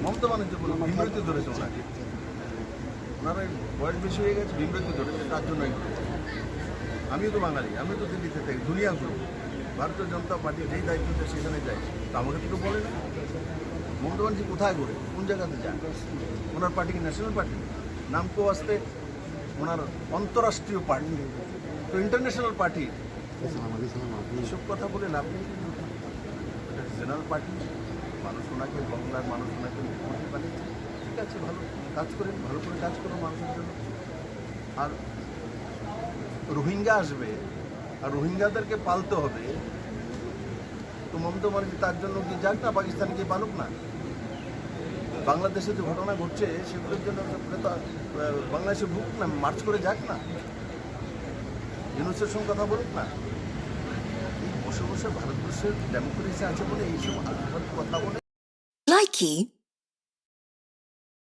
মমতা বাণিজ্য বলুন বিমৃত্যু ধরেছে ওনাকে, ওনারা বয়স বেশি হয়ে গেছে, বিমৃত্যু ধরেছে, তার জন্যই করেছে। আমিও তো বাঙালি, আমিও তো দিল্লিতে থাকি, দুনিয়া ঘুরি, ভারতীয় জনতা পার্টি যেই দায়িত্বটা সেখানে যায়, তো আমাকে তো বলে না। মমতা ব্যানার্জি কোথায় ঘুরে, কোন জায়গাতে যান? ওনার পার্টি কি ন্যাশনাল পার্টি? নাম তো আসতে ওনার অন্তরাষ্ট্রীয় পার্টি, তো ইন্টারন্যাশনাল পার্টি। এসব কথা বলে লাভ নেই। এটা জেনারেল পার্টি, মানুষ ওনাকে, বাংলার মানুষ ওনাকে মুখ্যমন্ত্রী বানিয়েছে। ঠিক আছে, ভালো কাজ করেন, ভালো করে কাজ করুন মানুষের জন্য। আর রোহিঙ্গা আসবে, আর রোহিঙ্গাদেরকে পালতে হবে, তো মমতা ব্যানার্জি তার জন্য কি যাক না, পাকিস্তানে গিয়ে পালুক না। বাংলাদেশে যে ঘটনা ঘটছে সেগুলোর জন্য বাংলাদেশে ভুগ না, মার্চ করে যাক না, ইউনুসের সঙ্গে কথা বলুক না। এই বসে বসে ভারতবর্ষের ডেমোক্রেসি আছে বলে এইসব কথা বলে। Likey